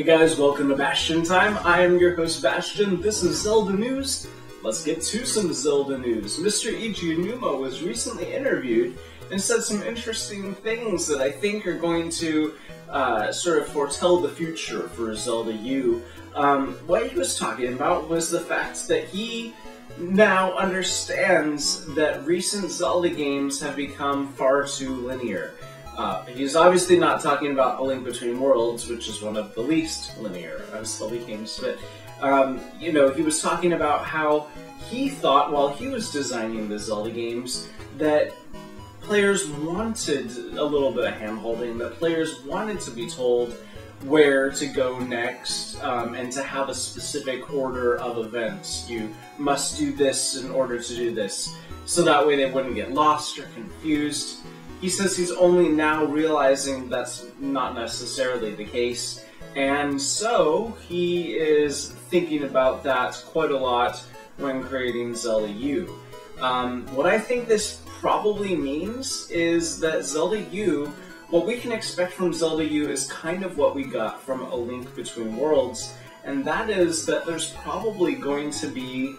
Hey guys, welcome to Bastion Time. I am your host Bastion. This is Zelda News. Let's get to some Zelda news. Mr. Aonuma was recently interviewed and said some interesting things that I think are going to sort of foretell the future for Zelda U. What he was talking about was the fact that he now understands that recent Zelda games have become far too linear. He's obviously not talking about A Link Between Worlds, which is one of the least linear of Zelda games, but, you know, he was talking about how he thought, while he was designing the Zelda games, that players wanted a little bit of hand-holding, that players wanted to be told where to go next, and to have a specific order of events. You must do this in order to do this, so that way they wouldn't get lost or confused. He says he's only now realizing that's not necessarily the case, and so he is thinking about that quite a lot when creating Zelda U. What I think this probably means is that Zelda U, what we can expect from Zelda U is kind of what we got from A Link Between Worlds, and that is that there's probably going to be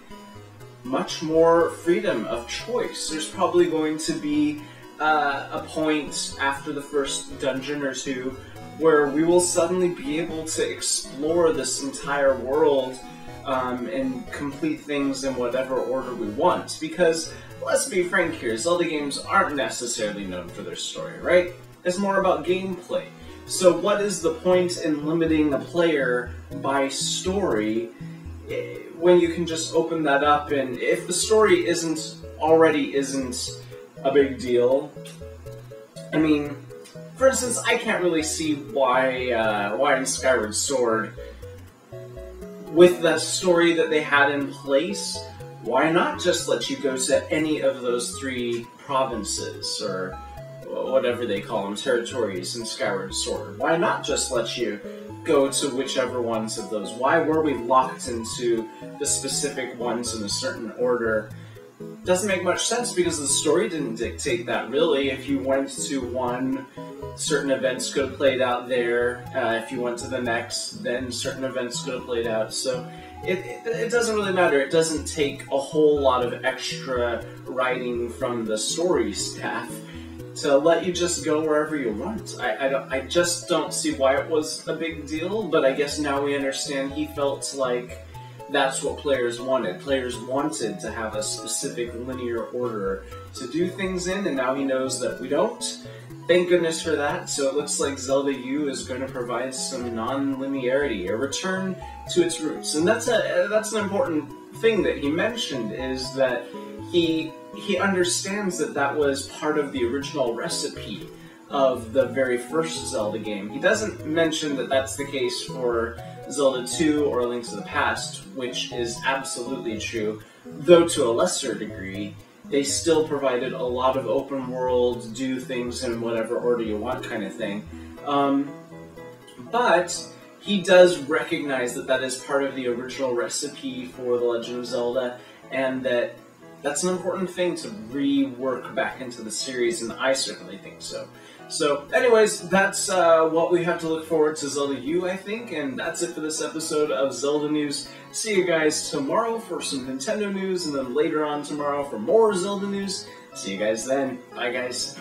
much more freedom of choice. There's probably going to be a point after the first dungeon or two where we will suddenly be able to explore this entire world and complete things in whatever order we want. Because, let's be frank here, Zelda games aren't necessarily known for their story, right? It's more about gameplay. So what is the point in limiting a player by story when you can just open that up, and if the story isn't a big deal. I mean, for instance, I can't really see why in Skyward Sword, with the story that they had in place, why not just let you go to any of those 3 provinces, or whatever they call them, territories in Skyward Sword? Why not just let you go to whichever ones of those? Why were we locked into the specific ones in a certain order? Doesn't make much sense, because the story didn't dictate that, really. If you went to one, certain events could have played out there. If you went to the next, then certain events could have played out. So it doesn't really matter. It doesn't take a whole lot of extra writing from the story staff to let you just go wherever you want. I just don't see why it was a big deal, but I guess now we understand he felt like that's what players wanted. Players wanted to have a specific linear order to do things in, and now he knows that we don't. Thank goodness for that. So it looks like Zelda U is going to provide some non-linearity, a return to its roots. And that's an important thing that he mentioned, is that he understands that that was part of the original recipe of the very first Zelda game. He doesn't mention that that's the case for Zelda 2 or A Link to the Past, which is absolutely true, though to a lesser degree. They still provided a lot of open world, do things in whatever order you want kind of thing. But he does recognize that that is part of the original recipe for The Legend of Zelda, and that's an important thing to rework back into the series, and I certainly think so. So, anyways, that's what we have to look forward to Zelda U, I think, and that's it for this episode of Zelda News. See you guys tomorrow for some Nintendo news, and then later on tomorrow for more Zelda news. See you guys then. Bye, guys.